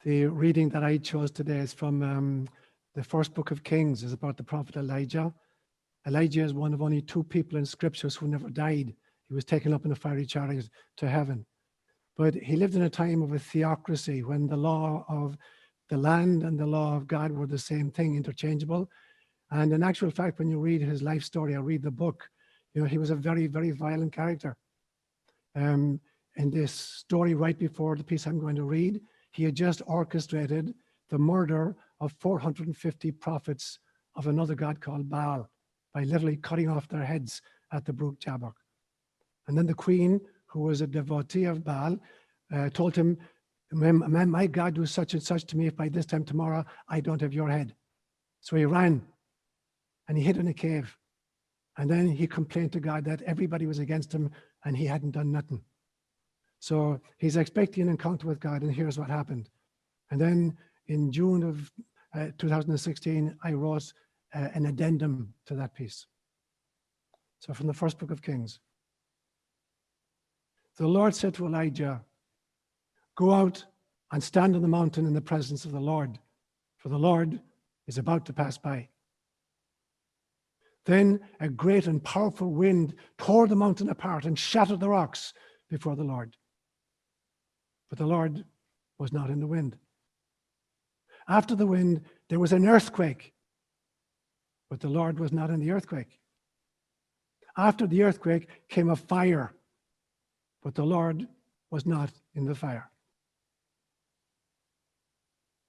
The reading that I chose today is from the first book of Kings. It's about the prophet Elijah. Elijah is one of only 2 people in scriptures who never died. He was taken up in a fiery chariot to heaven. But he lived in a time of a theocracy when the law of the land and the law of God were the same thing, interchangeable. And in actual fact, when you read his life story or read the book, you know, he was a very, very violent character. In this story right before the piece I'm going to read, he had just orchestrated the murder of 450 prophets of another god called Baal by literally cutting off their heads at the brook Jabbok. And then the queen, who was a devotee of Baal, told him, my God do such and such to me if by this time tomorrow I don't have your head. So he ran and he hid in a cave. And then he complained to God that everybody was against him and he hadn't done nothing. So he's expecting an encounter with God, and here's what happened. And then in June of 2016, I wrote an addendum to that piece. So from the first book of Kings. The Lord said to Elijah, "Go out and stand on the mountain in the presence of the Lord, for the Lord is about to pass by." Then a great and powerful wind tore the mountain apart and shattered the rocks before the Lord. But the Lord was not in the wind. After the wind, there was an earthquake, but the Lord was not in the earthquake. After the earthquake came a fire, but the Lord was not in the fire.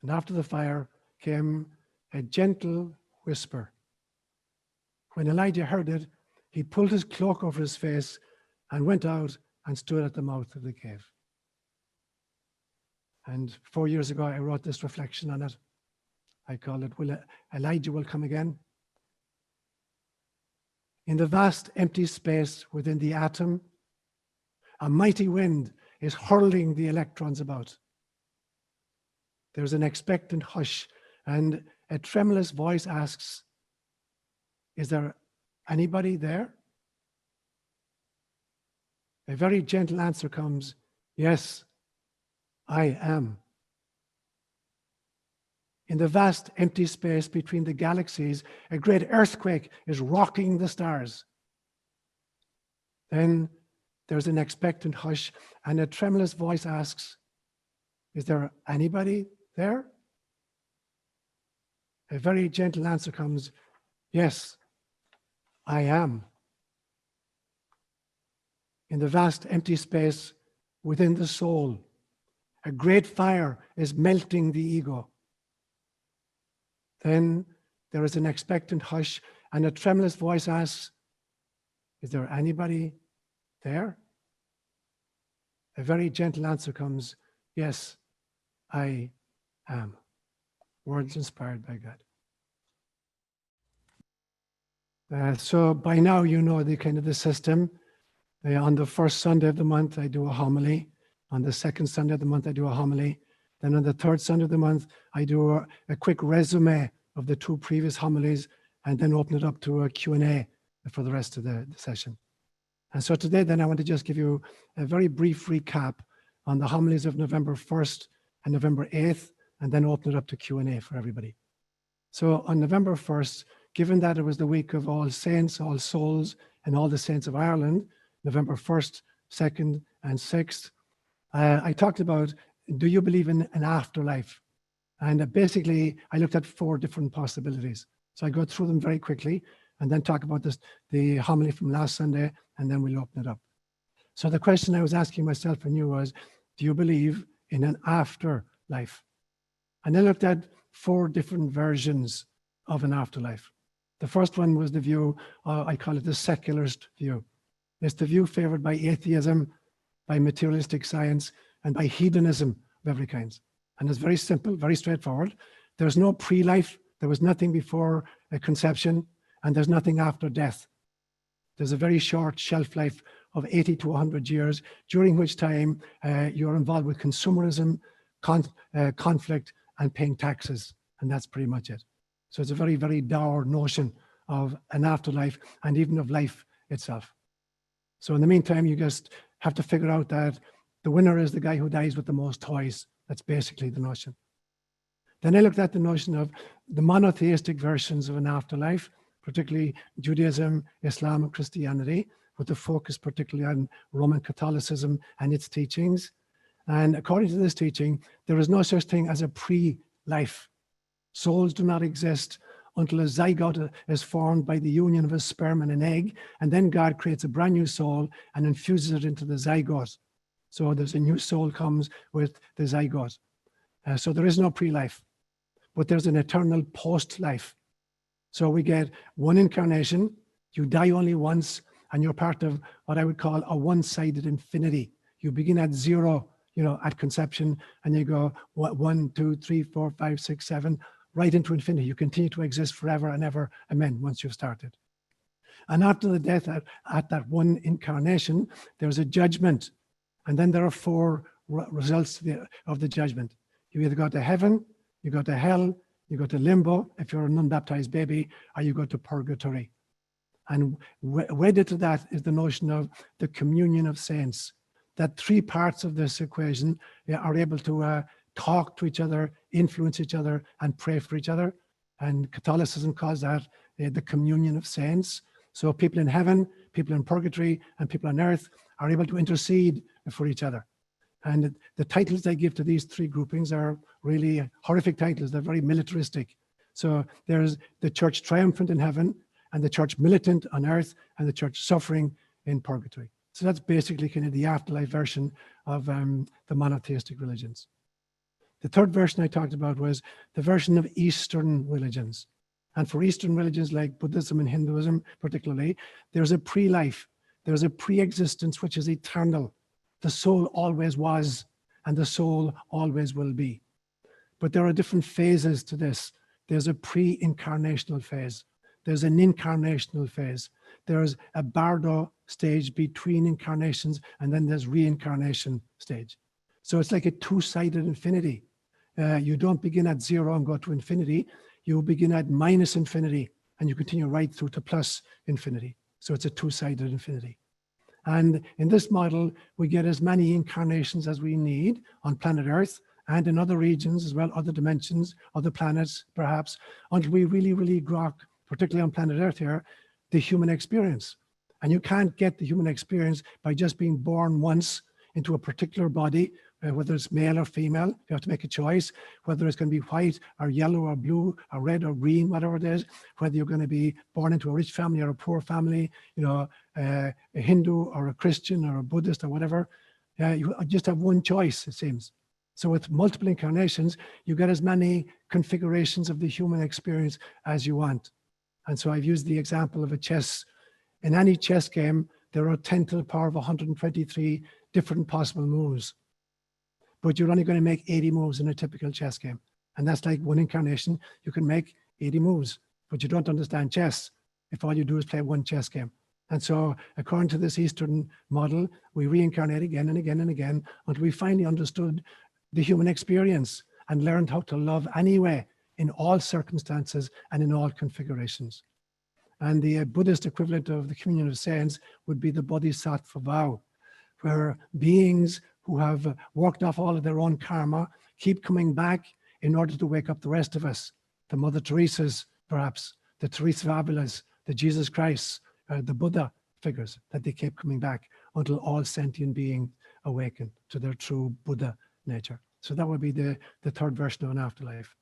And after the fire came a gentle whisper. When Elijah heard it, he pulled his cloak over his face and went out and stood at the mouth of the cave. And 4 years ago, I wrote this reflection on it. I call it, Elijah Will Come Again. In the vast empty space within the atom, a mighty wind is hurling the electrons about. There's an expectant hush, and a tremulous voice asks, "Is there anybody there?" A very gentle answer comes, "Yes, I am." In the vast empty space between the galaxies, a great earthquake is rocking the stars. Then there's an expectant hush, and a tremulous voice asks, "Is there anybody there?" A very gentle answer comes, "Yes, I am." In the vast empty space within the soul, a great fire is melting the ego. Then there is an expectant hush, and a tremulous voice asks, "Is there anybody there?" A very gentle answer comes, "Yes, I am." Words inspired by God. So by now you know the kind of the system. On the first Sunday of the month, I do a homily. On the second Sunday of the month, I do a homily. Then on the third Sunday of the month, I do a quick resume of the 2 previous homilies, and then open it up to a Q&A for the rest of the session. And so today then I want to just give you a very brief recap on the homilies of November 1st and November 8th, and then open it up to Q&A for everybody. So on November 1st, given that it was the week of All Saints, All Souls, and all the Saints of Ireland, November 1st, 2nd, and 6th, I talked about, do you believe in an afterlife? And basically, I looked at 4 different possibilities. So I go through them very quickly, and then talk about the homily from last Sunday, and then we'll open it up. So the question I was asking myself and you was, do you believe in an afterlife? And I looked at 4 different versions of an afterlife. The first one was the view, I call it the secularist view. It's the view favored by atheism, by materialistic science, and by hedonism of every kind. And it's very simple, very straightforward. There's no pre-life. There was nothing before a conception, and there's nothing after death. There's a very short shelf life of 80 to 100 years, during which time you're involved with consumerism, conflict, and paying taxes. And that's pretty much it. So it's a very, very dour notion of an afterlife and even of life itself. So in the meantime, you just have to figure out that the winner is the guy who dies with the most toys. That's basically the notion. Then I looked at the notion of the monotheistic versions of an afterlife, particularly Judaism, Islam, and Christianity, with the focus particularly on Roman Catholicism and its teachings. And according to this teaching, there is no such thing as a pre-life. Souls do not exist until a zygote is formed by the union of a sperm and an egg, and then God creates a brand new soul and infuses it into the zygote. So there's a new soul comes with the zygote. So there is no pre-life, but there's an eternal post-life. So we get one incarnation, you die only once, and you're part of what I would call a one-sided infinity. You begin at zero, at conception, and you go 1, 2, 3, 4, 5, 6, 7, right into infinity. You continue to exist forever and ever, amen, once you've started. And after the death at that one incarnation, there's a judgment. And then there are 4 results of the judgment. You either go to heaven, you go to hell, you go to limbo, if you're an unbaptized baby, or you go to purgatory. And wedded to that is the notion of the communion of saints, that 3 parts of this equation are able to talk to each other, influence each other, and pray for each other. And Catholicism calls that the communion of saints. So people in heaven, people in purgatory, and people on earth are able to intercede for each other. And the titles they give to these 3 groupings are really horrific titles. They're very militaristic. So there's the church triumphant in heaven, and the church militant on earth, and the church suffering in purgatory. So that's basically kind of the afterlife version of the monotheistic religions. The third version I talked about was the version of Eastern religions. And for Eastern religions like Buddhism and Hinduism particularly, there's a pre-life, there's a pre-existence which is eternal. The soul always was, and the soul always will be. But there are different phases to this. There's a pre-incarnational phase. There's an incarnational phase. There's a bardo stage between incarnations, and then there's reincarnation stage. So it's like a 2-sided infinity. You don't begin at 0 and go to infinity. You begin at minus infinity, and you continue right through to plus infinity. So it's a 2-sided infinity. And in this model, we get as many incarnations as we need on planet Earth and in other regions as well, other dimensions, other planets perhaps, until we really, really grok, particularly on planet Earth here, the human experience. And you can't get the human experience by just being born once into a particular body, whether it's male or female. You have to make a choice, whether it's going to be white or yellow or blue or red or green, whatever it is, whether you're going to be born into a rich family or a poor family, a Hindu or a Christian or a Buddhist or whatever. You just have one choice, it seems. So with multiple incarnations, you get as many configurations of the human experience as you want. And so I've used the example of a chess. In any chess game, there are 10 to the power of 123 different possible moves. But you're only going to make 80 moves in a typical chess game. And that's like one incarnation. You can make 80 moves, but you don't understand chess if all you do is play one chess game. And so according to this Eastern model, we reincarnate again and again and again until we finally understood the human experience and learned how to love anyway in all circumstances and in all configurations. And the Buddhist equivalent of the communion of saints would be the Bodhisattva vow, where beings who have worked off all of their own karma keep coming back in order to wake up the rest of us. The Mother Teresa's, perhaps, the Teresa of Avila's, the Jesus Christ, the Buddha figures, that they keep coming back until all sentient beings awaken to their true Buddha nature. So that would be the third version of an afterlife.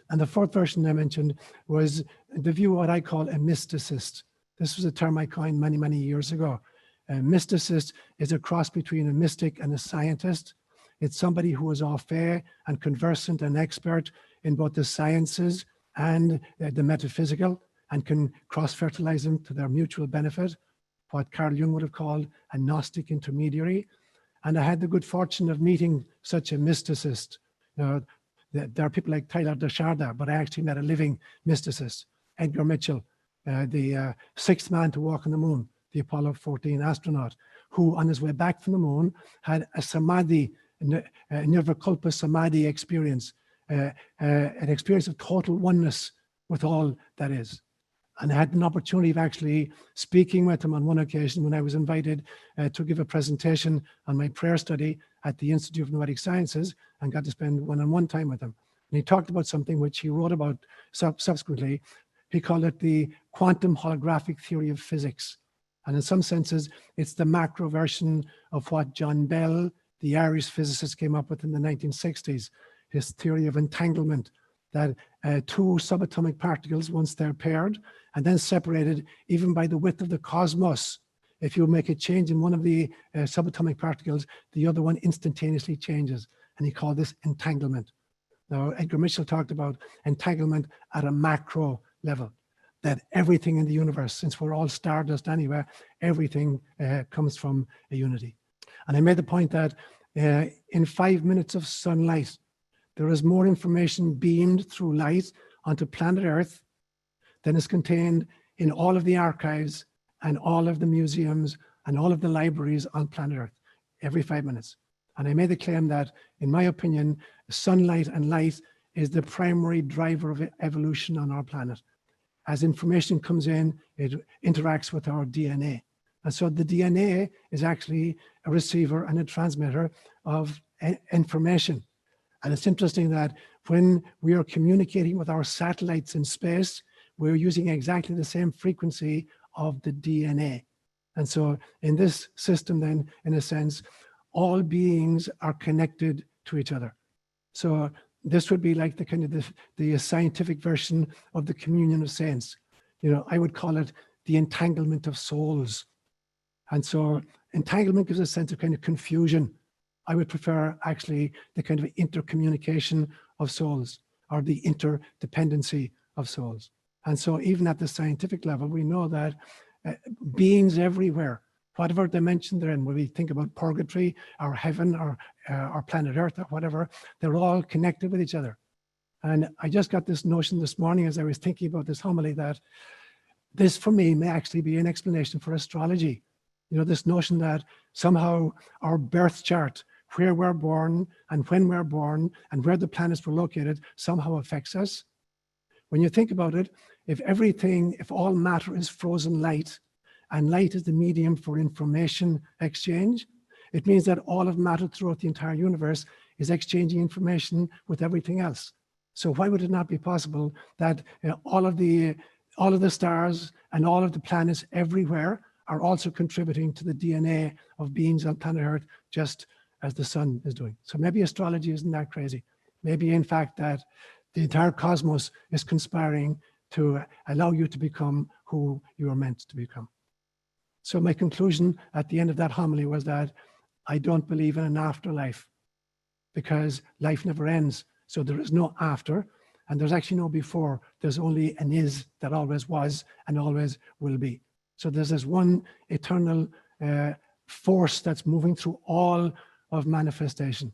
And the fourth version I mentioned was the view of what I call a mysticist. This was a term I coined many, many years ago. A mysticist is a cross between a mystic and a scientist. It's somebody who is au fait and conversant and expert in both the sciences and the metaphysical, and can cross-fertilize them to their mutual benefit, what Carl Jung would have called a Gnostic intermediary. And I had the good fortune of meeting such a mysticist. There are people like Tyler Desjardins, but I actually met a living mysticist, Edgar Mitchell, the 6th man to walk on the moon, the Apollo 14 astronaut, who on his way back from the moon had a samadhi, nirvikalpa samadhi experience, an experience of total oneness with all that is. And I had an opportunity of actually speaking with him on one occasion when I was invited to give a presentation on my prayer study at the Institute of Noetic Sciences, and got to spend one-on-one time with him. And he talked about something which he wrote about subsequently. He called it the quantum holographic theory of physics. And in some senses, it's the macro version of what John Bell, the Irish physicist, came up with in the 1960s, his theory of entanglement, that two subatomic particles, once they're paired and then separated even by the width of the cosmos, if you make a change in one of the subatomic particles, the other one instantaneously changes. And he called this entanglement. Now, Edgar Mitchell talked about entanglement at a macro level, that everything in the universe, since we're all stardust anyway, everything comes from a unity. And I made the point that in 5 minutes of sunlight, there is more information beamed through light onto planet Earth than is contained in all of the archives and all of the museums and all of the libraries on planet Earth, every 5 minutes. And I made the claim that, in my opinion, sunlight and light is the primary driver of evolution on our planet. As information comes in, it interacts with our DNA. And so the DNA is actually a receiver and a transmitter of information. And it's interesting that when we are communicating with our satellites in space, we're using exactly the same frequency of the DNA. And so in this system then, in a sense, all beings are connected to each other. So this would be like the kind of the scientific version of the communion of saints. You know, I would call it the entanglement of souls. And so entanglement gives a sense of kind of confusion. I would prefer actually the kind of intercommunication of souls, or the interdependency of souls. And so even at the scientific level, we know that beings everywhere, whatever dimension they're in, when we think about purgatory or heaven or planet Earth or whatever, they're all connected with each other. And I just got this notion this morning as I was thinking about this homily that this for me may actually be an explanation for astrology. You know, this notion that somehow our birth chart, where we're born and when we're born and where the planets were located, somehow affects us. When you think about it, if all matter is frozen light, and light is the medium for information exchange, it means that all of matter throughout the entire universe is exchanging information with everything else. So why would it not be possible that all of the stars and all of the planets everywhere are also contributing to the DNA of beings on planet Earth, just as the sun is doing? So maybe astrology isn't that crazy. Maybe in fact that the entire cosmos is conspiring to allow you to become who you are meant to become. So my conclusion at the end of that homily was that I don't believe in an afterlife, because life never ends. So there is no after, and there's actually no before. There's only an is that always was and always will be. So there's this one eternal force that's moving through all of manifestation.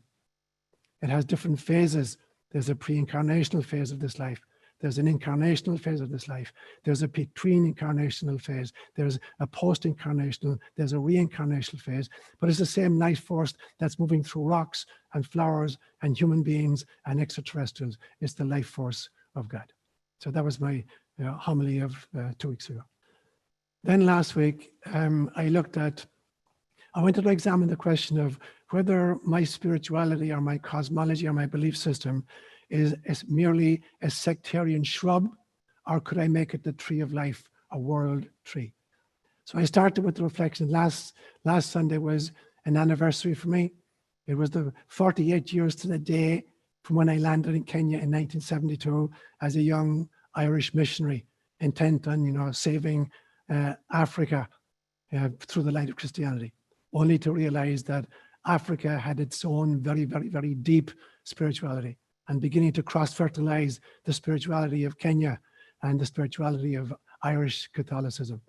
It has different phases. There's a pre-incarnational phase of this life. There's an incarnational phase of this life. There's a between-incarnational phase. There's a post-incarnational. There's a reincarnational phase. But it's the same life force that's moving through rocks and flowers and human beings and extraterrestrials. It's the life force of God. So that was my homily of 2 weeks ago. Then last week, I wanted to examine the question of whether my spirituality or my cosmology or my belief system is merely a sectarian shrub, or could I make it the tree of life, a world tree? So I started with the reflection. Last Sunday was an anniversary for me. It was the 48 years to the day from when I landed in Kenya in 1972 as a young Irish missionary, intent on, saving Africa through the light of Christianity, only to realize that Africa had its own very, very, very deep spirituality, and beginning to cross-fertilize the spirituality of Kenya and the spirituality of Irish Catholicism.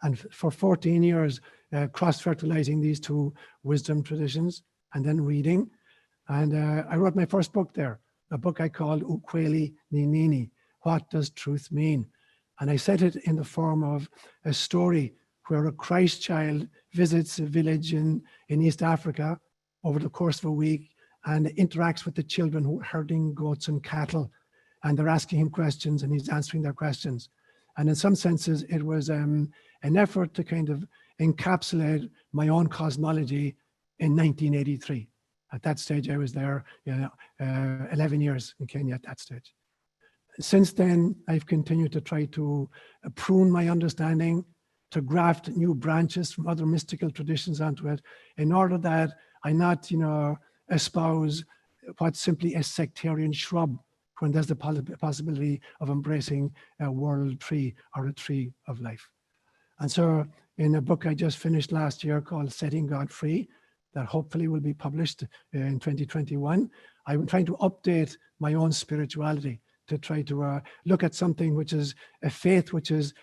And for 14 years, cross-fertilizing these two wisdom traditions, and then reading. And I wrote my first book there, a book I called ÓLaoire Ní Níní, What Does Truth Mean? And I set it in the form of a story where a Christ child visits a village in East Africa over the course of a week and interacts with the children who are herding goats and cattle. And they're asking him questions and he's answering their questions. And in some senses, it was an effort to kind of encapsulate my own cosmology in 1983. At that stage, I was there, 11 years in Kenya at that stage. Since then, I've continued to try to prune my understanding, to graft new branches from other mystical traditions onto it, in order that I not, espouse what's simply a sectarian shrub when there's the possibility of embracing a world tree or a tree of life. And so in a book I just finished last year called Setting God Free, that hopefully will be published in 2021, I'm trying to update my own spirituality to try to look at something which is a faith which is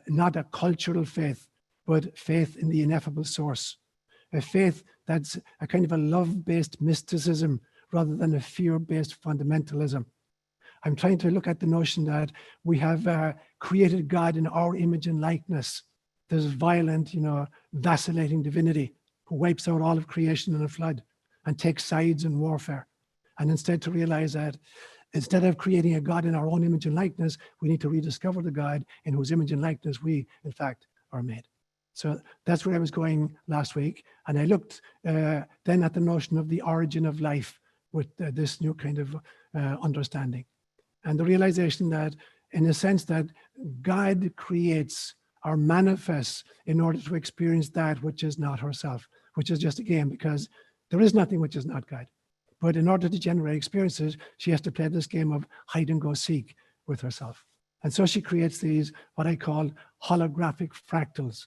not a cultural faith, but faith in the ineffable source. A faith that's a kind of a love-based mysticism rather than a fear-based fundamentalism. I'm trying to look at the notion that we have created God in our image and likeness. There's violent, vacillating divinity who wipes out all of creation in a flood and takes sides in warfare. And instead to realize that instead of creating a God in our own image and likeness, we need to rediscover the God in whose image and likeness we, in fact, are made. So that's where I was going last week. And I looked then at the notion of the origin of life with this new kind of understanding. And the realization that, in a sense, that God creates or manifests in order to experience that which is not herself, which is just a game, because there is nothing which is not God. But in order to generate experiences, she has to play this game of hide and go seek with herself. And so she creates these, what I call holographic fractals.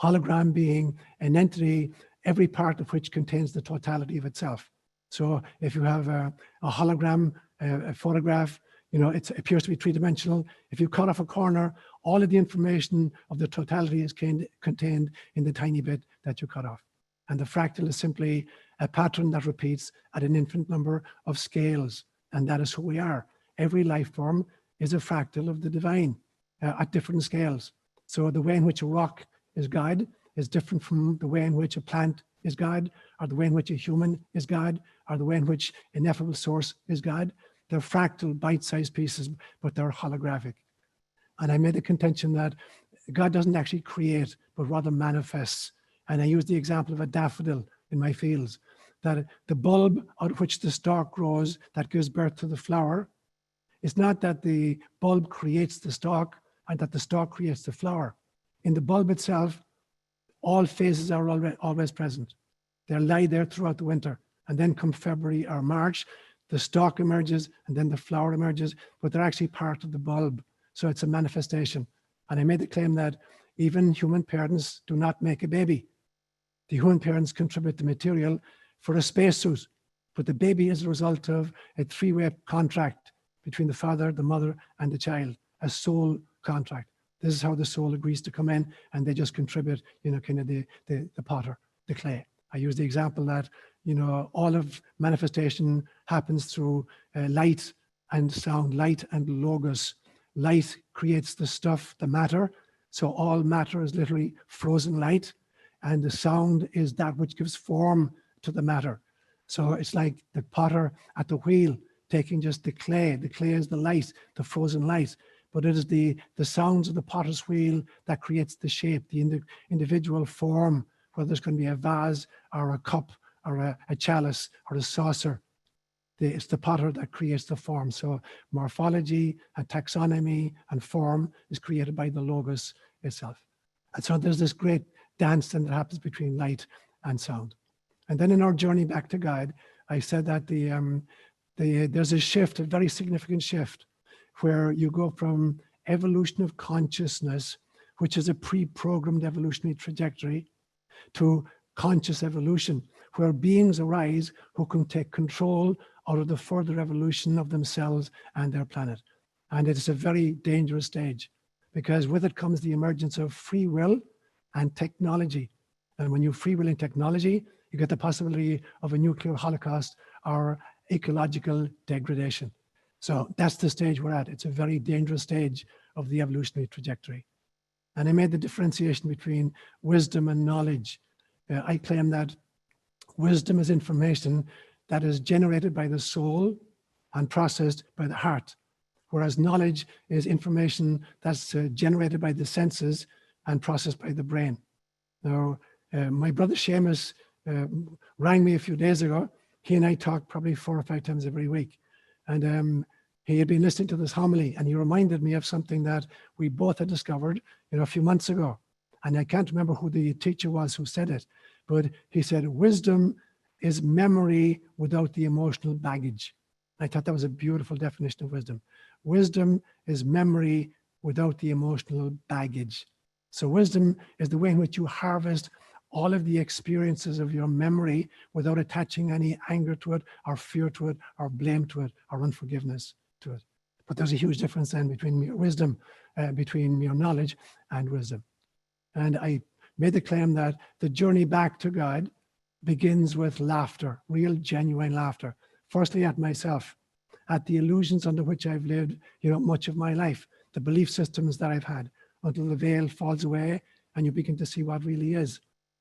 Hologram being an entity, every part of which contains the totality of itself. So if you have a hologram, a photograph, it appears to be three-dimensional. If you cut off a corner, all of the information of the totality is contained in the tiny bit that you cut off. And the fractal is simply a pattern that repeats at an infinite number of scales. And that is who we are. Every life form is a fractal of the divine at different scales. So the way in which a rock is God is different from the way in which a plant is God, or the way in which a human is God, or the way in which an ineffable source is God. They're fractal, bite-sized pieces, but they're holographic. And I made the contention that God doesn't actually create, but rather manifests. And I used the example of a daffodil in my fields, that the bulb out of which the stalk grows that gives birth to the flower, it's not that the bulb creates the stalk and that the stalk creates the flower. In the bulb itself, all phases are always present. They lie there throughout the winter. And then come February or March, the stalk emerges and then the flower emerges, but they're actually part of the bulb. So it's a manifestation. And I made the claim that even human parents do not make a baby. The human parents contribute the material for a spacesuit, but the baby is a result of a three-way contract between the father, the mother, and the child, a soul contract. This is how the soul agrees to come in, and they just contribute, kind of the potter, the clay. I use the example that, all of manifestation happens through light and sound, light and logos. Light creates the stuff, the matter. So all matter is literally frozen light, and the sound is that which gives form to the matter. So it's like the potter at the wheel taking just the clay. The clay is the light, the frozen light. But it is the sounds of the potter's wheel that creates the shape, the individual form, whether there's going to be a vase or a cup or a chalice or a saucer. It's the potter that creates the form. So morphology and taxonomy and form is created by the logos itself. And so there's this great dance that happens between light and sound. And then in our journey back to God, I said that there's a shift, a very significant shift, where you go from evolution of consciousness, which is a pre-programmed evolutionary trajectory, to conscious evolution, where beings arise who can take control out of the further evolution of themselves and their planet. And it is a very dangerous stage, because with it comes the emergence of free will and technology. And when you free will in technology, you get the possibility of a nuclear holocaust or ecological degradation. So that's the stage we're at. It's a very dangerous stage of the evolutionary trajectory. And I made the differentiation between wisdom and knowledge. I claim that wisdom is information that is generated by the soul and processed by the heart, whereas knowledge is information that's generated by the senses and processed by the brain. Now, my brother Seamus rang me a few days ago, he and I talked probably 4 or 5 times every week. And he had been listening to this homily, and he reminded me of something that we both had discovered, a few months ago. And I can't remember who the teacher was who said it, but he said, wisdom is memory without the emotional baggage. I thought that was a beautiful definition of wisdom. Wisdom is memory without the emotional baggage. So wisdom is the way in which you harvest all of the experiences of your memory without attaching any anger to it, or fear to it, or blame to it, or unforgiveness to it. But there's a huge difference then between mere wisdom, between mere knowledge and wisdom. And I made the claim that the journey back to God begins with laughter, real, genuine laughter. Firstly, at myself, at the illusions under which I've lived, much of my life, the belief systems that I've had, until the veil falls away and you begin to see what really is.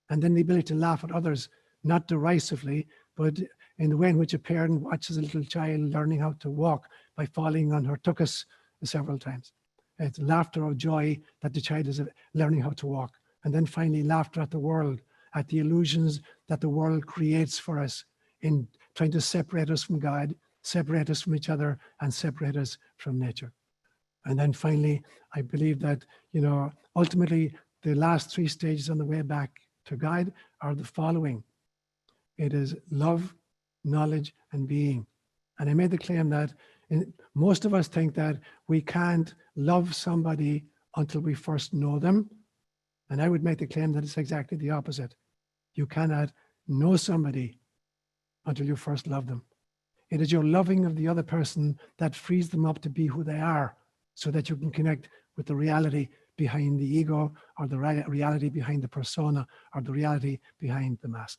And then the ability to laugh at others, not derisively, but in the way in which a parent watches a little child learning how to walk by falling on her tuchus several times. It's laughter of joy that the child is learning how to walk. And then finally, laughter at the world, at the illusions that the world creates for us in trying to separate us from God, separate us from each other, and separate us from nature. And then finally, I believe that, ultimately, the last 3 stages on the way back to God are the following. It is love, knowledge, and being. And I made the claim that most of us think that we can't love somebody until we first know them. And I would make the claim that it's exactly the opposite. You cannot know somebody until you first love them. It is your loving of the other person that frees them up to be who they are, so that you can connect with the reality behind the ego, or the reality behind the persona, or the reality behind the mask.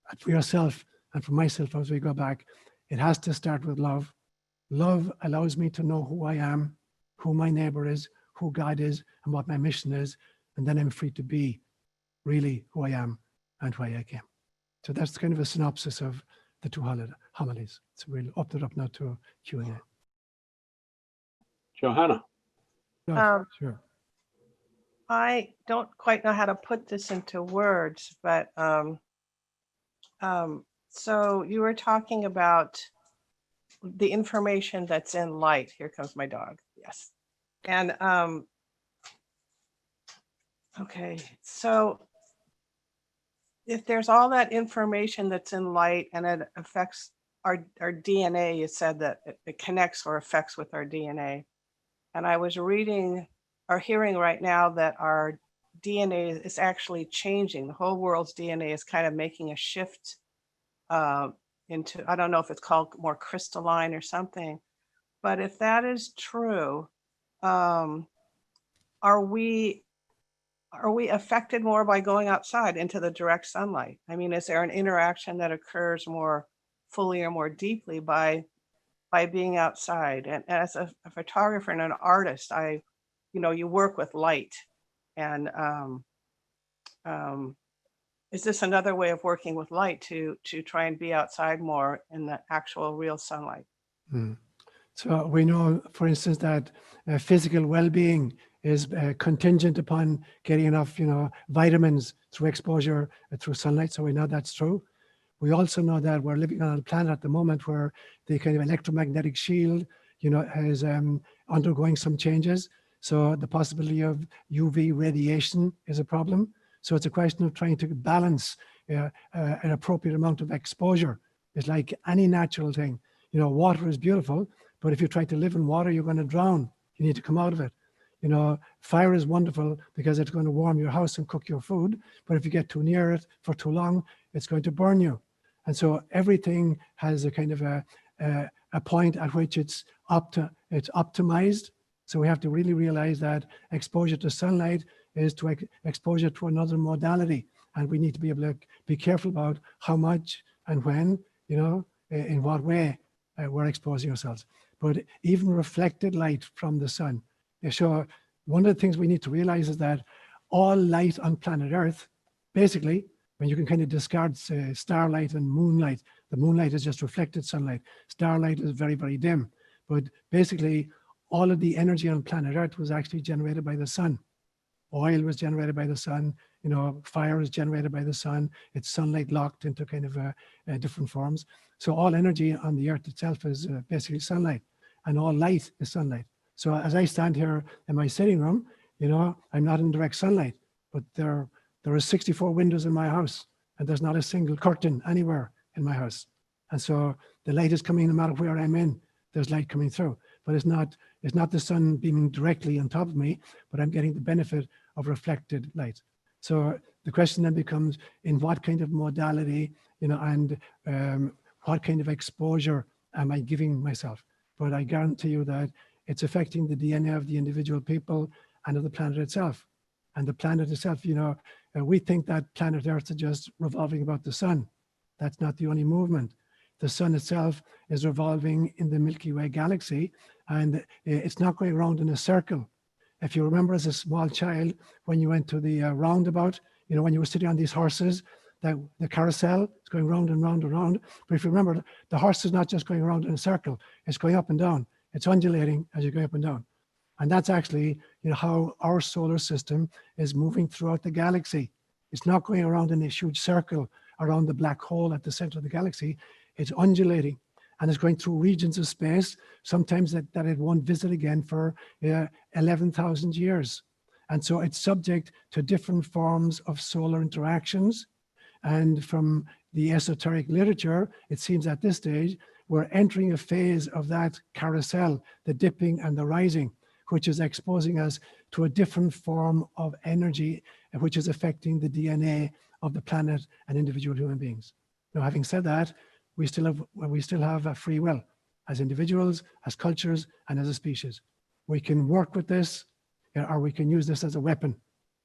And for yourself and for myself, as we go back, it has to start with love. Love allows me to know who I am, who my neighbor is, who God is, and what my mission is. And then I'm free to be really who I am and why I came. So that's kind of a synopsis of the 2 homilies. So we'll open it up now to Q&A. Johanna. Sure. I don't quite know how to put this into words, but so you were talking about the information that's in light. Here comes my dog. Yes. And okay, so if there's all that information that's in light and it affects our DNA, you said that it connects or affects with our DNA. And I was reading or hearing right now that our DNA is actually changing. The whole world's DNA is kind of making a shift into, I don't know if it's called more crystalline or something, but if that is true, are we affected more by going outside into the direct sunlight? I mean, is there an interaction that occurs more fully or more deeply by being outside? And as a photographer and an artist, you work with light, and is this another way of working with light to try and be outside more in the actual real sunlight? So we know, for instance, that physical well-being is contingent upon getting enough, vitamins through exposure through sunlight. So we know that's true. We also know that we're living on a planet at the moment where the kind of electromagnetic shield, is undergoing some changes. So the possibility of UV radiation is a problem. So it's a question of trying to balance an appropriate amount of exposure. It's like any natural thing. Water is beautiful, but if you try to live in water, you're going to drown. You need to come out of it. Fire is wonderful because it's going to warm your house and cook your food. But if you get too near it for too long, it's going to burn you. And so everything has a kind of a point at which it's optimized. So we have to really realize that exposure to sunlight is to exposure to another modality. And we need to be able to be careful about how much and when, in what way we're exposing ourselves. But even reflected light from the sun. So one of the things we need to realize is that all light on planet Earth, basically, when you can kind of discard starlight and moonlight, the moonlight is just reflected sunlight. Starlight is very, very dim. But basically, all of the energy on planet Earth was actually generated by the sun. Oil was generated by the sun. You know, fire is generated by the sun. It's sunlight locked into kind of different forms. So all energy on the earth itself is basically sunlight, and all light is sunlight. So as I stand here in my sitting room, you know, I'm not in direct sunlight, but there are 64 windows in my house, and there's not a single curtain anywhere in my house. And so the light is coming no matter where I'm in. There's light coming through, but it's not the sun beaming directly on top of me, but I'm getting the benefit of reflected light. So the question then becomes, in what kind of modality, you know, and what kind of exposure am I giving myself? But I guarantee you that it's affecting the DNA of the individual people and of the planet itself. And the planet itself, you know, we think that planet Earth is just revolving about the sun. That's not the only movement. The sun itself is revolving in the Milky Way galaxy, and it's not going around in a circle. If you remember as a small child, when you went to the roundabout, you know, when you were sitting on these horses, that the carousel is going round and round and round. But if you remember, the horse is not just going around in a circle, it's going up and down. It's undulating as you go up and down. And that's actually, you know, how our solar system is moving throughout the galaxy. It's not going around in a huge circle around the black hole at the center of the galaxy. It's undulating, and it's going through regions of space, sometimes that it won't visit again for 11,000 years. And so it's subject to different forms of solar interactions. And from the esoteric literature, it seems at this stage, we're entering a phase of that carousel, the dipping and the rising, which is exposing us to a different form of energy, which is affecting the DNA of the planet and individual human beings. Now, having said that, we still have a free will as individuals, as cultures, and as a species. We can work with this, or we can use this as a weapon.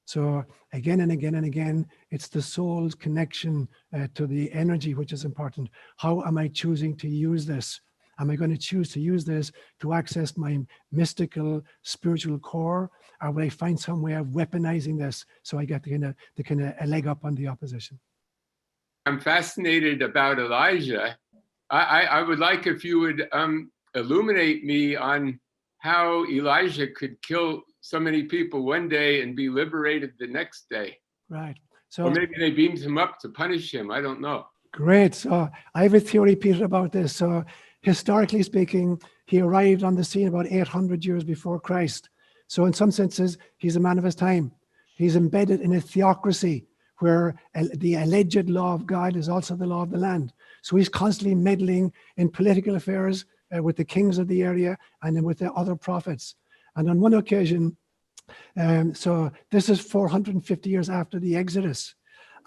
So again and again and again, it's the soul's connection to the energy which is important. How am I choosing to use this? Am I going to choose to use this to access my mystical, spiritual core, or will I find some way of weaponizing this so I get the kind of a leg up on the opposition? I'm fascinated about Elijah. I would like if you would illuminate me on how Elijah could kill so many people one day and be liberated the next day. Right. So, or maybe they beamed him up to punish him. I don't know. Great. So I have a theory, Peter, about this. So historically speaking, he arrived on the scene about 800 years before Christ. So in some senses, he's a man of his time. He's embedded in a theocracy where the alleged law of God is also the law of the land. So he's constantly meddling in political affairs with the kings of the area and then with the other prophets. And on one occasion, so this is 450 years after the Exodus.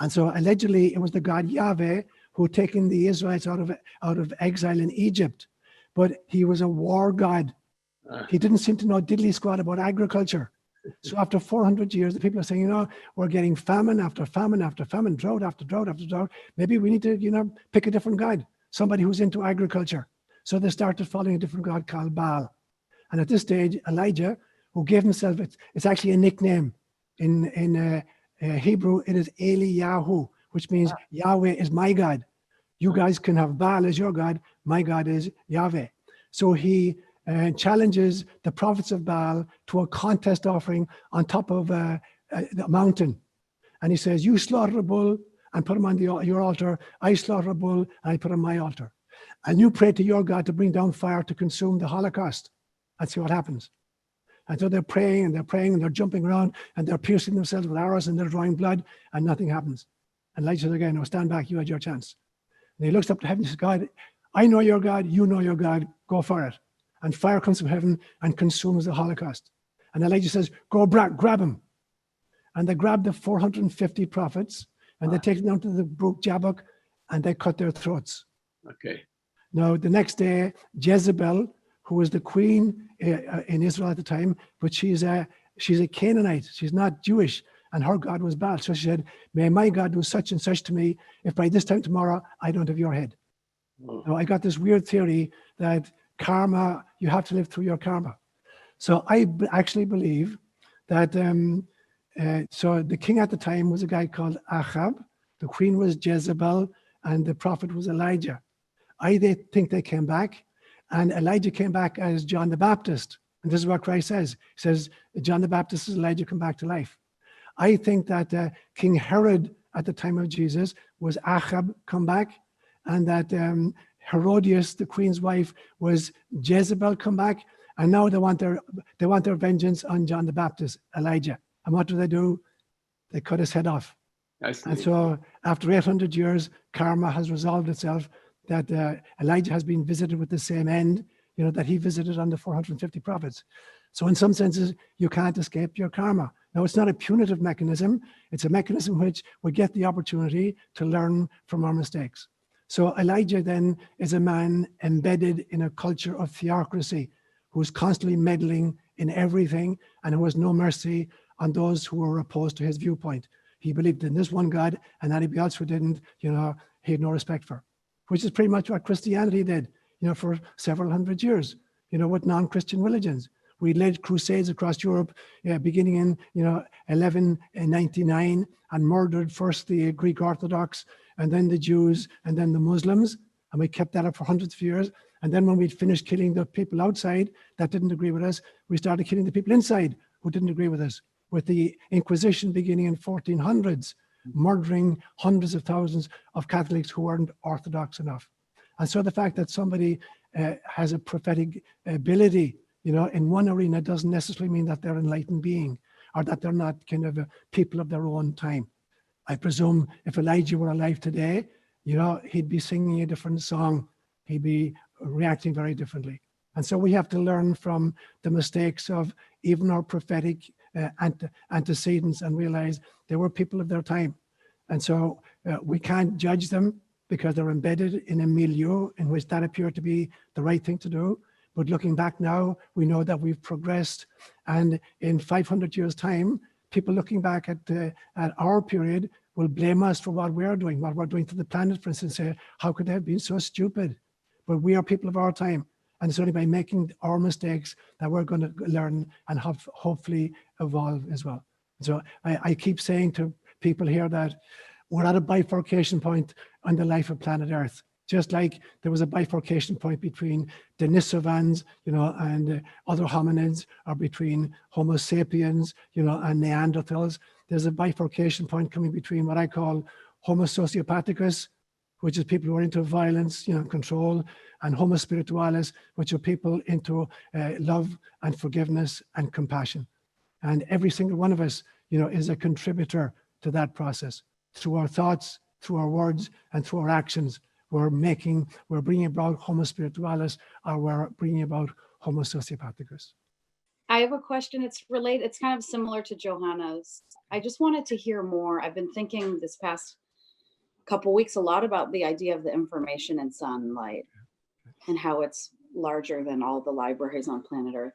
And so allegedly it was the God Yahweh who had taken the Israelites out of exile in Egypt. But he was a war god. He didn't seem to know diddly squat about agriculture. So after 400 years, the people are saying, you know, we're getting famine after famine after famine, drought after drought after drought. Maybe we need to, you know, pick a different god, somebody who's into agriculture. So they started following a different god called Baal. And at this stage, Elijah, who gave himself, it's actually a nickname. In Hebrew, it is Eliyahu, which means Yahweh is my God. You guys can have Baal as your God. My God is Yahweh. So he challenges the prophets of Baal to a contest offering on top of the mountain. And he says, you slaughter a bull and put him on your altar. I slaughter a bull and I put him on my altar. And you pray to your God to bring down fire to consume the Holocaust. And see what happens. And so they're praying and they're praying and they're jumping around and they're piercing themselves with arrows and they're drawing blood and nothing happens. And Elijah says again, no, stand back, you had your chance. And he looks up to heaven and says, God, I know your God, you know your God, go for it. And fire comes from heaven and consumes the Holocaust. And Elijah says, go grab him. And they grab the 450 prophets and they take them down to the brook Jabbok and they cut their throats. Okay. Now, the next day, Jezebel, who was the queen in Israel at the time, but she's a Canaanite. She's not Jewish, and her God was Baal. So she said, may my God do such and such to me if by this time tomorrow I don't have your head. Oh. Now, I got this weird theory that karma, you have to live through your karma. So I actually believe that, so the king at the time was a guy called Ahab, the queen was Jezebel, and the prophet was Elijah. I think they came back, and Elijah came back as John the Baptist. And this is what Christ says. He says, John the Baptist is Elijah come back to life. I think that King Herod at the time of Jesus was Achab come back, and that Herodias, the queen's wife, was Jezebel come back, and now they want their vengeance on John the Baptist, Elijah. And what do? They cut his head off. And so after 800 years, karma has resolved itself that Elijah has been visited with the same end, that he visited on the 450 prophets. So in some senses, you can't escape your karma. Now, it's not a punitive mechanism. It's a mechanism which we get the opportunity to learn from our mistakes. So Elijah then is a man embedded in a culture of theocracy, who's constantly meddling in everything and who has no mercy on those who were opposed to his viewpoint. He believed in this one God, and anybody else who didn't, he had no respect for, which is pretty much what Christianity did, for several hundred years, with non-Christian religions. We led crusades across Europe, beginning in, 1199, and murdered first the Greek Orthodox, and then the Jews, and then the Muslims. And we kept that up for hundreds of years. And then when we'd finished killing the people outside that didn't agree with us, we started killing the people inside who didn't agree with us, with the Inquisition beginning in 1400s, murdering hundreds of thousands of Catholics who weren't Orthodox enough. And so the fact that somebody has a prophetic ability, in one arena doesn't necessarily mean that they're an enlightened being, or that they're not kind of people of their own time. I presume if Elijah were alive today, he'd be singing a different song. He'd be reacting very differently. And so we have to learn from the mistakes of even our prophetic antecedents and realize they were people of their time. And so we can't judge them because they're embedded in a milieu in which that appeared to be the right thing to do. But looking back now, we know that we've progressed. And in 500 years' time, people looking back at our period will blame us for what we're doing to the planet, for instance, say, how could they have been so stupid? But we are people of our time. And it's only by making our mistakes that we're going to learn and hopefully evolve as well. So I keep saying to people here that we're at a bifurcation point on the life of planet Earth. Just like there was a bifurcation point between Denisovans, and other hominids, or between Homo sapiens, and Neanderthals. There's a bifurcation point coming between what I call Homo sociopathicus, which is people who are into violence, control, and Homo spiritualis, which are people into love and forgiveness and compassion. And every single one of us, is a contributor to that process. Through our thoughts, through our words, and through our actions, we're bringing about Homo spiritualis, or we're bringing about Homo sociopathicus. I have a question. It's related. It's kind of similar to Johanna's. I just wanted to hear more. I've been thinking this past couple weeks a lot about the idea of the information in sunlight and how it's larger than all the libraries on planet Earth,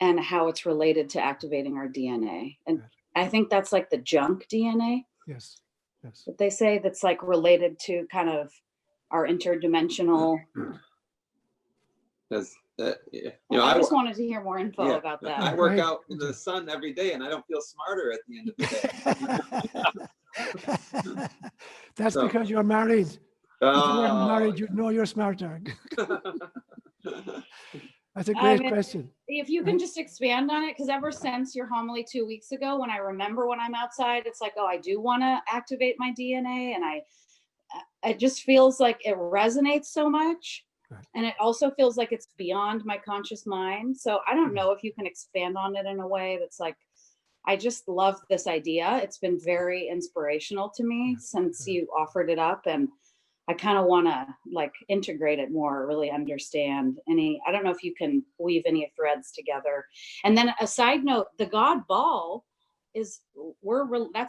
and how it's related to activating our DNA. And I think that's like the junk DNA. Yes. But they say that's like related to kind of our interdimensional. I just wanted to hear more info about that. I work out in the sun every day, and I don't feel smarter at the end of the day. That's because you're married. If you weren't married, you'd know you're smarter. That's a great question. If you can just expand on it, because ever since your homily 2 weeks ago, when I remember when I'm outside, it's like, oh, I do want to activate my DNA, and it just feels like it resonates so much. Right. And it also feels like it's beyond my conscious mind. So I don't know if you can expand on it in a way that's like, I just love this idea. It's been very inspirational to me since you offered it up, and I kind of want to like integrate it more, really understand I don't know if you can weave any threads together. And then a side note, the god Baal that's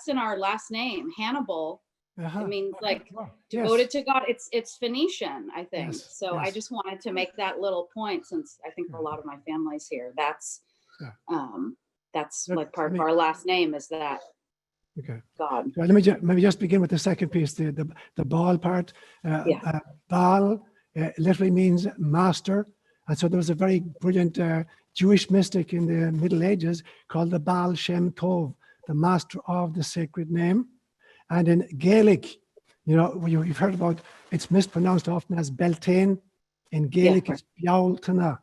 in our last name, Hannibal. It means like devoted to God. It's Phoenician, I think. I just wanted to make that little point, since I think for a lot of my families here, that's like part of our last name is that. Okay. God. Well, let me maybe just begin with the second piece, the Baal part. Baal literally means master. And so there was a very brilliant Jewish mystic in the Middle Ages called the Baal Shem Tov, the master of the sacred name. And in Gaelic, you've heard about, it's mispronounced often as Beltane. In Gaelic, it's Bealtaine.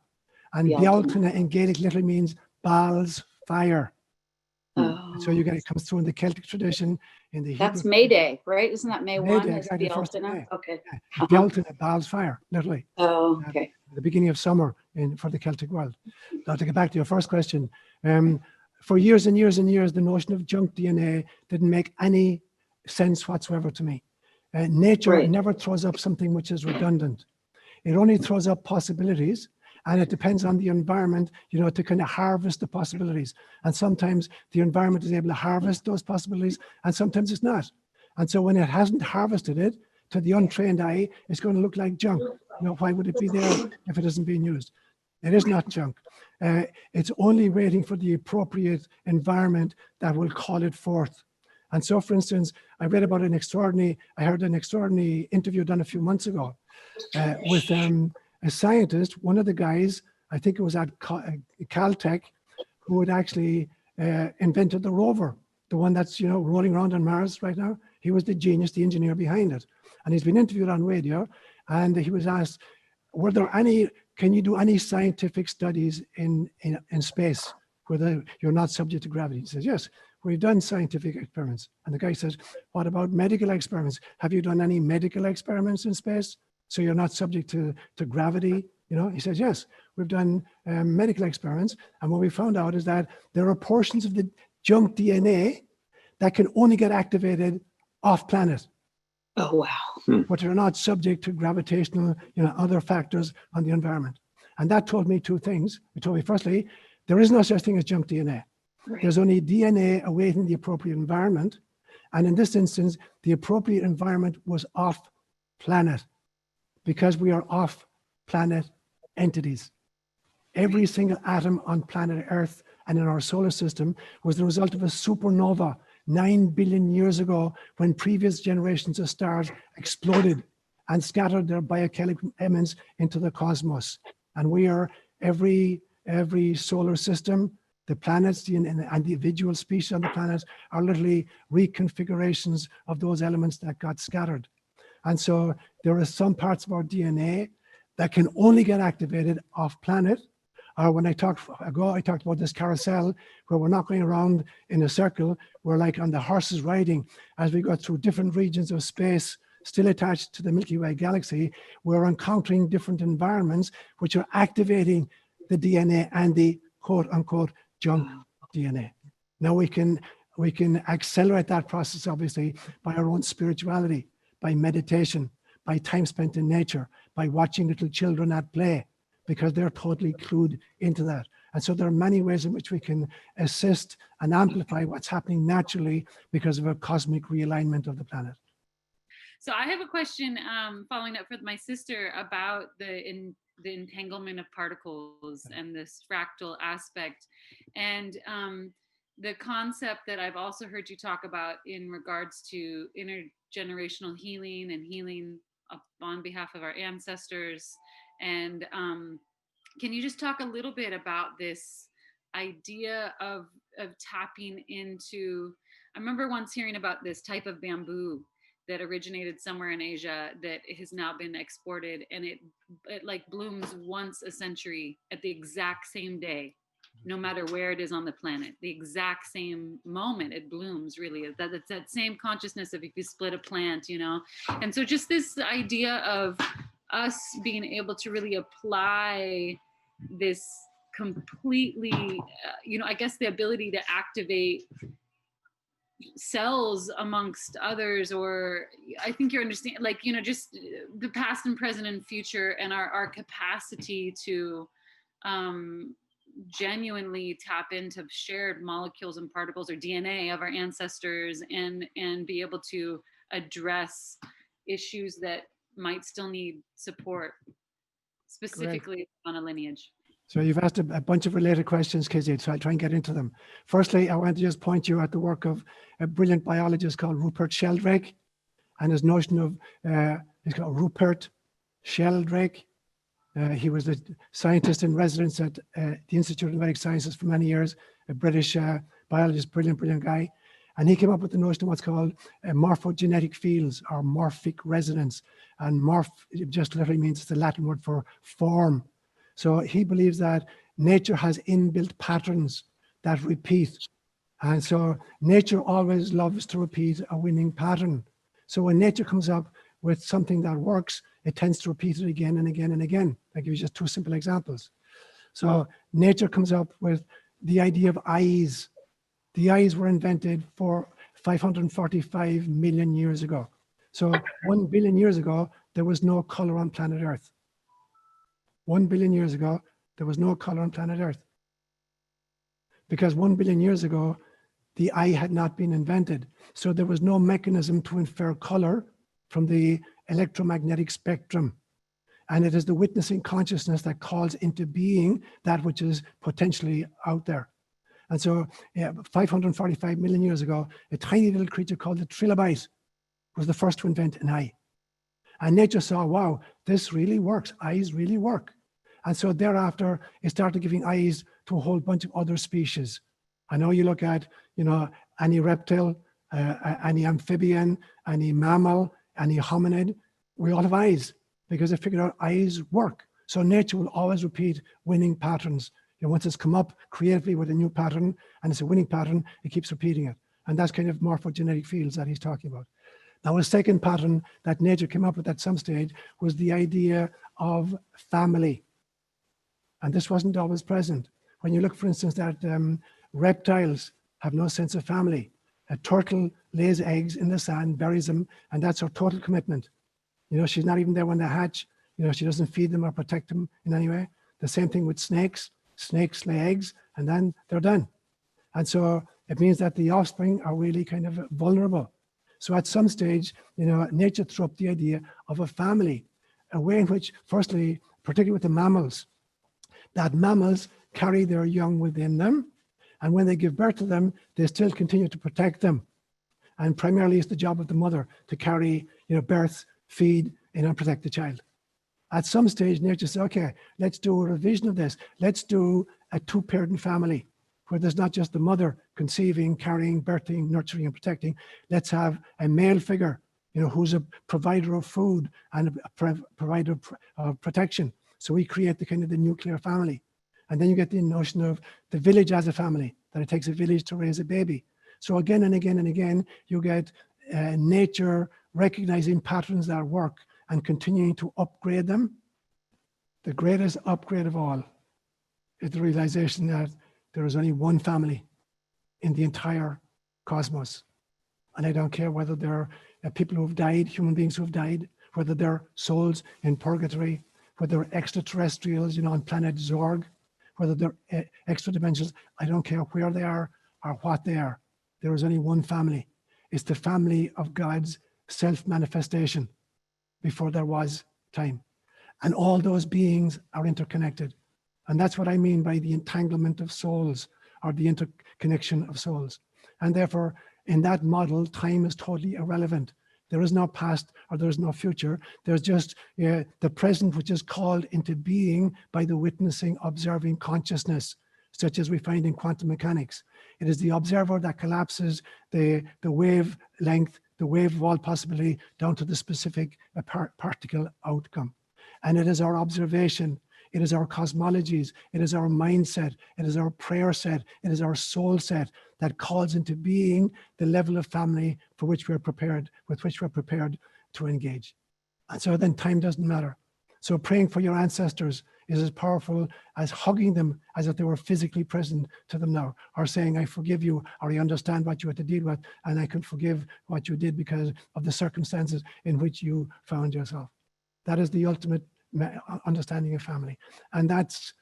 And Bealtaine in Gaelic literally means Baal's fire. Oh. So you get, it comes through in the Celtic tradition, in the That's Hebrew. May Day, right? Isn't that May May 1? Day, Is exactly, the 1st of Altena? May. Okay. Bealtaine, Baal's fire, literally. Oh, okay. The beginning of summer for the Celtic world. Now to get back to your first question, for years and years and years, the notion of junk DNA didn't make any sense whatsoever to me. Nature Right. never throws up something which is redundant. It only throws up possibilities, and it depends on the environment, you know, to kind of harvest the possibilities. And sometimes the environment is able to harvest those possibilities, and sometimes it's not. And so when it hasn't harvested it, to the untrained eye, it's going to look like junk. You know, why would it be there if it isn't being used? It is not junk. It's only waiting for the appropriate environment that will call it forth. And so, for instance, I read about I heard an extraordinary interview done a few months ago with a scientist, one of the guys, I think it was at Caltech, who had actually invented the rover, the one that's, you know, rolling around on Mars right now. He was the genius, the engineer behind it. And he's been interviewed on radio, and he was asked, can you do any scientific studies in space where you're not subject to gravity? He says, yes, we've done scientific experiments. And the guy says, what about medical experiments? Have you done any medical experiments in space? So you're not subject to gravity? You know, he says, yes, we've done medical experiments. And what we found out is that there are portions of the junk DNA that can only get activated off planet. Oh, wow. But they're not subject to gravitational, you know, other factors on the environment. And that told me two things. It told me, firstly, there is no such thing as junk DNA. Right. There's only DNA awaiting the appropriate environment. And in this instance, the appropriate environment was off planet, because we are off planet entities. Every single atom on planet Earth and in our solar system was the result of a supernova 9 billion years ago, when previous generations of stars exploded and scattered their biochemical elements into the cosmos. And we are, every solar system, the planets and the individual species on the planet are literally reconfigurations of those elements that got scattered. And so there are some parts of our DNA that can only get activated off planet. Or when I talked about this carousel, where we're not going around in a circle, we're like on the horses riding as we go through different regions of space, still attached to the Milky Way galaxy. We're encountering different environments which are activating the DNA and the quote unquote junk DNA. Now we can accelerate that process, obviously, by our own spirituality, by meditation, by time spent in nature, by watching little children at play, because they're totally clued into that. And so there are many ways in which we can assist and amplify what's happening naturally because of a cosmic realignment of the planet. So I have a question following up with my sister about the entanglement of particles and this fractal aspect. And the concept that I've also heard you talk about in regards to intergenerational healing and healing on behalf of our ancestors. And can you just talk a little bit about this idea of tapping into, I remember once hearing about this type of bamboo that originated somewhere in Asia that has now been exported, and it like blooms once a century at the exact same day, no matter where it is on the planet, the exact same moment it blooms. Really, it's that same consciousness of if you split a plant, you know. And so just this idea of us being able to really apply this completely, you know, I guess the ability to activate cells amongst others, or I think you're understanding, like, you know, just the past and present and future, and our capacity to genuinely tap into shared molecules and particles or DNA of our ancestors, and be able to address issues that might still need support, specifically on a lineage. So you've asked a bunch of related questions, Kizzy, so I'll try and get into them. Firstly, I want to just point you at the work of a brilliant biologist called Rupert Sheldrake, and his notion of, he's called Rupert Sheldrake. He was a scientist in residence at the Institute of Medical Sciences for many years, a British biologist, brilliant guy. And he came up with the notion of what's called morphogenetic fields, or morphic resonance. And morph, it just literally means, it's the Latin word for form. So he believes that nature has inbuilt patterns that repeat. And so nature always loves to repeat a winning pattern. So when nature comes up with something that works, it tends to repeat it again and again and again. I give you just two simple examples. So nature comes up with the idea of eyes. The eyes were invented for 545 million years ago. So 1 billion years ago, there was no color on planet Earth. 1 billion years ago, there was no color on planet Earth. Because 1 billion years ago, the eye had not been invented. So there was no mechanism to infer color from the electromagnetic spectrum. And it is the witnessing consciousness that calls into being that which is potentially out there. And so 545 million years ago, a tiny little creature called the trilobite was the first to invent an eye. And nature saw, wow, this really works. Eyes really work. And so thereafter, it started giving eyes to a whole bunch of other species. I know you look at, any reptile, any amphibian, any mammal, any hominid, we all have eyes because they figured out eyes work. So nature will always repeat winning patterns. Once it's come up creatively with a new pattern and it's a winning pattern, it keeps repeating it. And that's kind of morphogenetic fields that he's talking about. Now, a second pattern that nature came up with at some stage was the idea of family. And this wasn't always present. When you look, for instance, at reptiles have no sense of family. A turtle lays eggs in the sand, buries them, and that's her total commitment. She's not even there when they hatch. She doesn't feed them or protect them in any way. The same thing with snakes. Snakes lay eggs and then they're done. And so it means that the offspring are really kind of vulnerable. So at some stage, nature threw up the idea of a family, a way in which, firstly, particularly with the mammals, that mammals carry their young within them. And when they give birth to them, they still continue to protect them. And primarily it's the job of the mother to carry, birth, feed, and protect the child. At some stage, nature said, okay, let's do a revision of this. Let's do a two-parent family where there's not just the mother conceiving, carrying, birthing, nurturing, and protecting. Let's have a male figure, who's a provider of food and a provider of protection. So we create the kind of the nuclear family. And then you get the notion of the village as a family, that it takes a village to raise a baby. So again and again and again, you get nature recognizing patterns that work and continuing to upgrade them. The greatest upgrade of all is the realization that there is only one family in the entire cosmos. And I don't care whether they're people who have died, human beings who have died, whether they're souls in purgatory, whether they're extraterrestrials, on planet Zorg, whether they're extra dimensions. I don't care where they are or what they are. There is only one family. It's the family of God's self-manifestation before there was time. And all those beings are interconnected. And that's what I mean by the entanglement of souls, or the interconnection of souls. And therefore, in that model, time is totally irrelevant. There is no past or there is no future. There's just the present, which is called into being by the witnessing, observing consciousness, such as we find in quantum mechanics. It is the observer that collapses the wavelength, the wave of all possibility down to the specific particle outcome. And it is our observation, it is our cosmologies, it is our mindset, it is our prayer set, it is our soul set that calls into being the level of family for which we're prepared, with which we're prepared to engage. And so then time doesn't matter. So praying for your ancestors is as powerful as hugging them as if they were physically present to them now, or saying, I forgive you, or I understand what you had to deal with, and I can forgive what you did because of the circumstances in which you found yourself. That is the ultimate understanding of family. And that's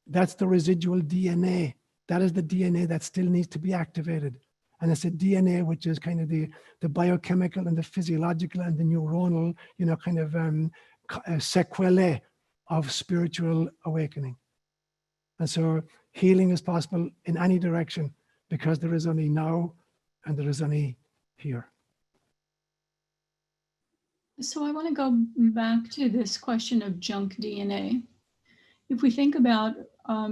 the residual DNA. That is the DNA that still needs to be activated. And it's a DNA which is kind of the biochemical and the physiological and the neuronal, sequelae of spiritual awakening. And so healing is possible in any direction because there is only now and there is only here. So I want to go back to this question of junk DNA. If we think about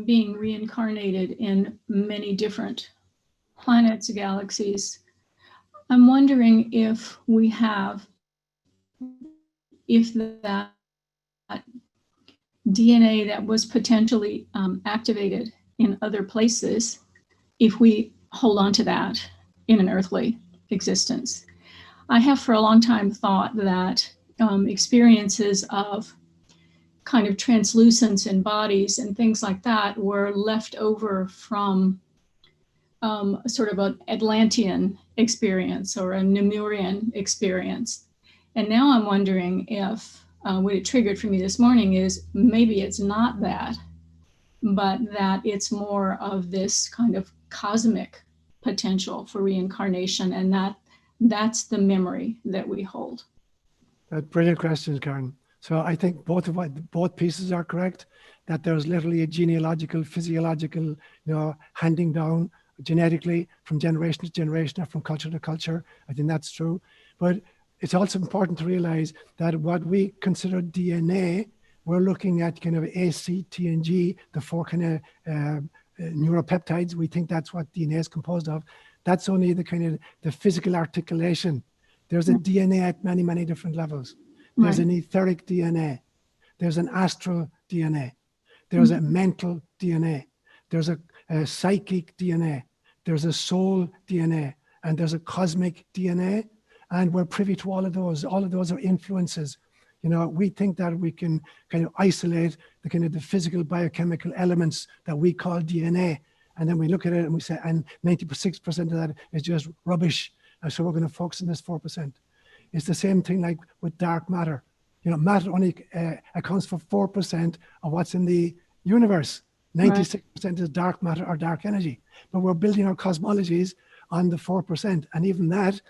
being reincarnated in many different planets, galaxies, I'm wondering if that DNA that was potentially activated in other places, if we hold on to that in an earthly existence. I have for a long time thought that experiences of kind of translucence in bodies and things like that were left over from sort of an Atlantean experience or a Nemurian experience. And now I'm wondering if what it triggered for me this morning is maybe it's not that, but that it's more of this kind of cosmic potential for reincarnation, and that's the memory that we hold. Brilliant questions, Karen. So I think both pieces are correct, that there's literally a genealogical, physiological, handing down genetically from generation to generation or from culture to culture. I think that's true. But it's also important to realize that what we consider DNA, we're looking at kind of A, C, T, and G, the four kind of neuropeptides. We think that's what DNA is composed of. That's only the kind of the physical articulation. There's a DNA at many, many different levels. There's an etheric DNA. There's an astral DNA. There's a mental DNA. There's a psychic DNA. There's a soul DNA. And there's a cosmic DNA. And we're privy to all of those. All of those are influences. We think that we can kind of isolate the kind of the physical biochemical elements that we call DNA. And then we look at it and we say, and 96% of that is just rubbish. And so we're going to focus on this 4%. It's the same thing like with dark matter. Matter only accounts for 4% of what's in the universe. 96% is dark matter or dark energy. But we're building our cosmologies on the 4%. And even that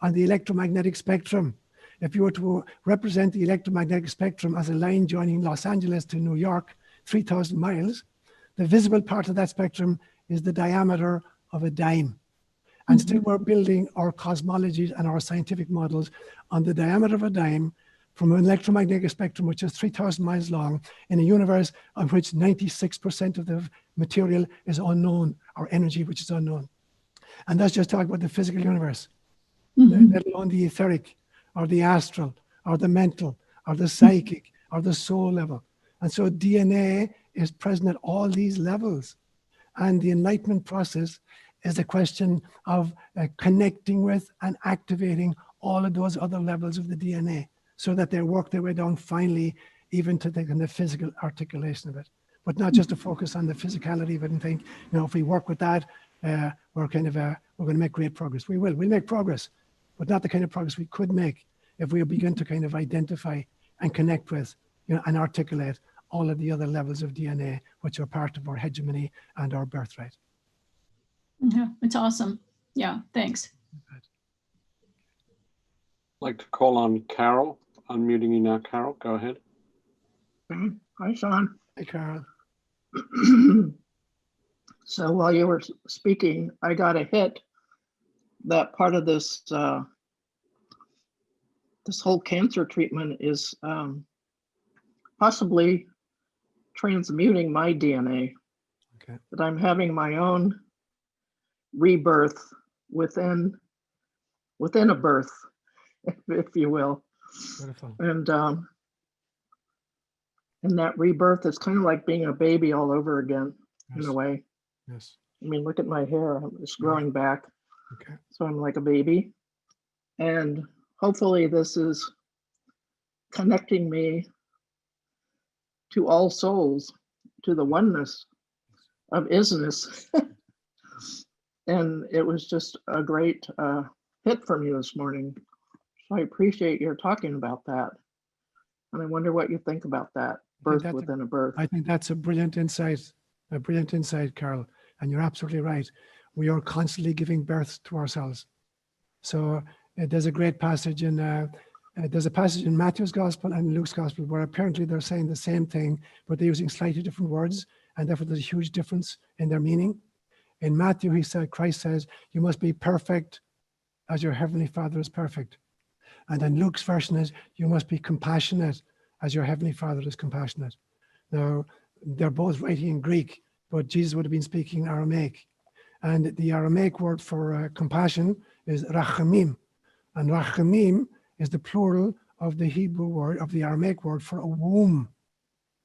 on the electromagnetic spectrum. If you were to represent the electromagnetic spectrum as a line joining Los Angeles to New York, 3,000 miles, the visible part of that spectrum is the diameter of a dime. And still we're building our cosmologies and our scientific models on the diameter of a dime from an electromagnetic spectrum, which is 3,000 miles long, in a universe on which 96% of the material is unknown, or energy which is unknown. And that's just talking about the physical universe, let alone the etheric, or the astral, or the mental, or the psychic, or the soul level. And so DNA is present at all these levels. And the enlightenment process is a question of connecting with and activating all of those other levels of the DNA so that they work their way down finally even to the physical articulation of it. But not just to focus on the physicality of it and think, if we work with that, we're going to make great progress. We'll make progress, but not the kind of progress we could make if we begin to kind of identify and connect with, and articulate all of the other levels of DNA, which are part of our hegemony and our birthright. Yeah, it's awesome. Yeah, thanks. I'd like to call on Carol. Unmuting you now, Carol. Go ahead. Hi, Seán. Hey, Carol. So while you were speaking, I got a hit that part of this this whole cancer treatment is possibly transmuting my DNA. Okay. That I'm having my own rebirth within a birth, if you will. Beautiful. And that rebirth is kind of like being a baby all over again, in a way. Yes. I mean, look at my hair; it's growing back. Okay. So I'm like a baby, and hopefully this is connecting me to all souls, to the oneness of isness. And it was just a great hit from you this morning. So I appreciate your talking about that. And I wonder what you think about that, birth within a birth. I think that's a brilliant insight, Carol. And you're absolutely right. We are constantly giving birth to ourselves. So there's a great passage in Matthew's gospel and Luke's gospel where apparently they're saying the same thing, but they're using slightly different words, and therefore there's a huge difference in their meaning. In Matthew, Christ says, you must be perfect as your heavenly Father is perfect. And then Luke's version is, you must be compassionate as your heavenly Father is compassionate. Now, they're both writing in Greek, but Jesus would have been speaking Aramaic. And the Aramaic word for compassion is rachamim. And rachamim is the plural of the Hebrew word, of the Aramaic word for a womb.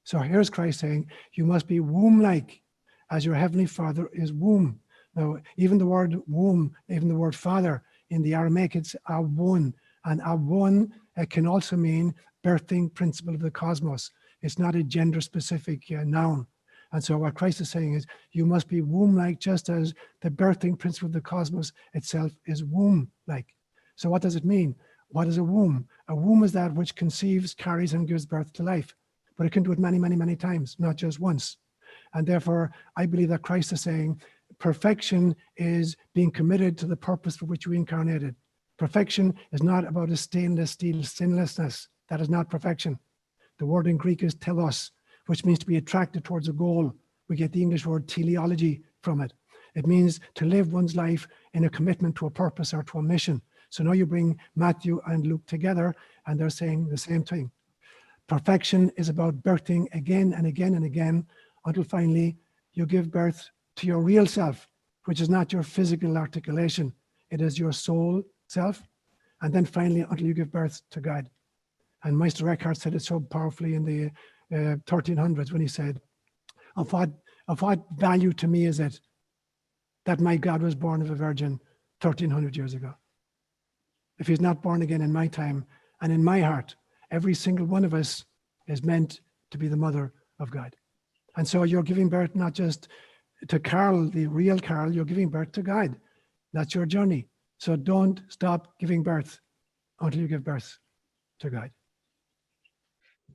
So here's Christ saying, you must be womb-like as your heavenly Father is womb. Now, even the word womb, even the word father in the Aramaic, it's awon. And awon can also mean birthing principle of the cosmos. It's not a gender specific noun. And so what Christ is saying is you must be womb-like, just as the birthing principle of the cosmos itself is womb-like. So what does it mean? What is a womb? A womb is that which conceives, carries, and gives birth to life. But it can do it many, many, many times, not just once. And therefore, I believe that Christ is saying perfection is being committed to the purpose for which we incarnated. Perfection is not about a stainless steel sinlessness. That is not perfection. The word in Greek is telos, which means to be attracted towards a goal. We get the English word teleology from it. It means to live one's life in a commitment to a purpose or to a mission. So now you bring Matthew and Luke together, and they're saying the same thing. Perfection is about birthing again and again and again until finally you give birth to your real self, which is not your physical articulation. It is your soul self. And then finally, until you give birth to God. And Meister Eckhart said it so powerfully in the 1300s when he said, of what value to me is it that my God was born of a virgin 1300 years ago? If he's not born again in my time and in my heart, every single one of us is meant to be the mother of God. And so you're giving birth not just to Carl, the real Carl, you're giving birth to God. That's your journey. So don't stop giving birth until you give birth to God.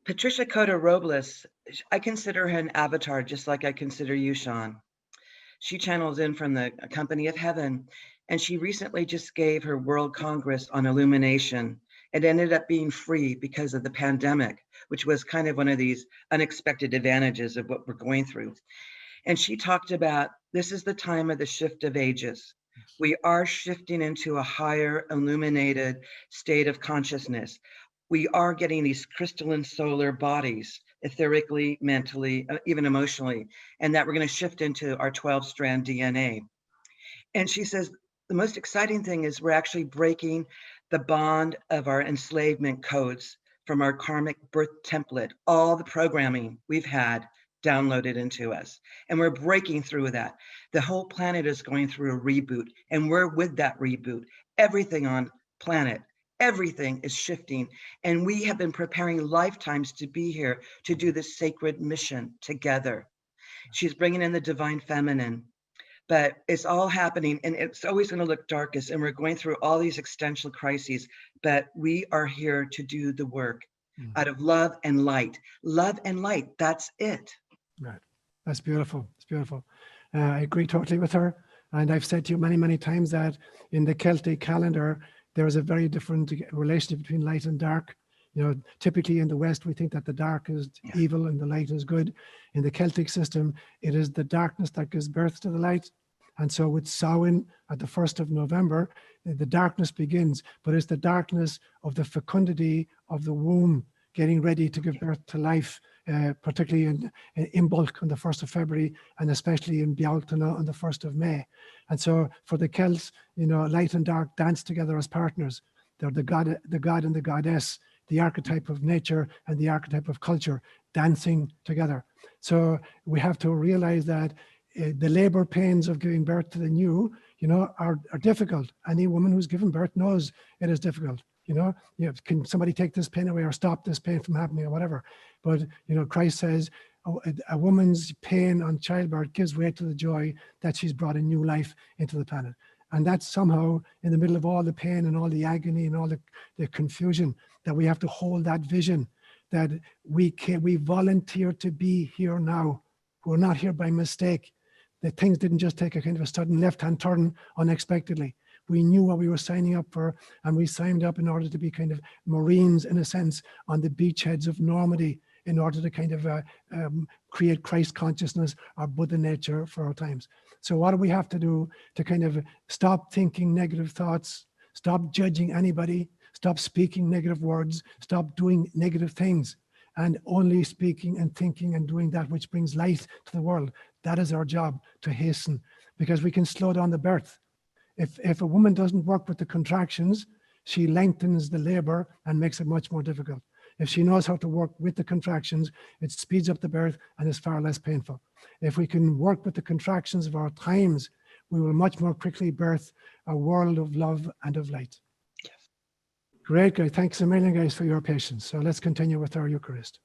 Patricia Cota Robles, I consider her an avatar, just like I consider you, Seán. She channels in from the company of heaven, and she recently just gave her World Congress on illumination. It ended up being free because of the pandemic, which was kind of one of these unexpected advantages of what we're going through. And she talked about, this is the time of the shift of ages. We are shifting into a higher illuminated state of consciousness. We are getting these crystalline solar bodies, etherically, mentally, even emotionally, and that we're going to shift into our 12-strand DNA. And she says, the most exciting thing is we're actually breaking the bond of our enslavement codes from our karmic birth template, all the programming we've had downloaded into us. And we're breaking through that. The whole planet is going through a reboot, and we're with that reboot. Everything on planet, everything is shifting. And we have been preparing lifetimes to be here to do this sacred mission together. She's bringing in the divine feminine. But it's all happening, and it's always going to look darkest, and we're going through all these existential crises, but we are here to do the work out of love and light. Love and light, that's it. Right. That's beautiful. It's beautiful. I agree totally with her. And I've said to you many, many times that in the Celtic calendar, there is a very different relationship between light and dark. You know, typically in the West, we think that the dark is evil and the light is good. In the Celtic system, it is the darkness that gives birth to the light. And so with Samhain at the 1st of November, the darkness begins, but it's the darkness of the fecundity of the womb getting ready to give birth to life, particularly in Imbolc on the 1st of February, and especially in Bealtaine on the 1st of May. And so for the Celts, you know, light and dark dance together as partners. They're the god and the goddess, the archetype of nature and the archetype of culture dancing together. So we have to realize that the labor pains of giving birth to the new, you know, are difficult. Any woman who's given birth knows it is difficult. You know, can somebody take this pain away or stop this pain from happening or whatever? But, you know, Christ says a woman's pain on childbirth gives way to the joy that she's brought a new life into the planet. And that's somehow in the middle of all the pain and all the agony and all the confusion, that we have to hold that vision that we volunteer to be here now. We're not here by mistake. That things didn't just take a kind of a sudden left-hand turn unexpectedly. We knew what we were signing up for, and we signed up in order to be kind of Marines, in a sense, on the beachheads of Normandy, in order to kind of create Christ consciousness or Buddha nature for our times. So what do we have to do to kind of stop thinking negative thoughts, stop judging anybody, stop speaking negative words, stop doing negative things, and only speaking and thinking and doing that which brings light to the world? That is our job, to hasten, because we can slow down the birth. If a woman doesn't work with the contractions, she lengthens the labor and makes it much more difficult. If she knows how to work with the contractions, it speeds up the birth and is far less painful. If we can work with the contractions of our times, we will much more quickly birth a world of love and of light. Yes. Great, guys. Thanks a million, guys, for your patience. So let's continue with our Eucharist.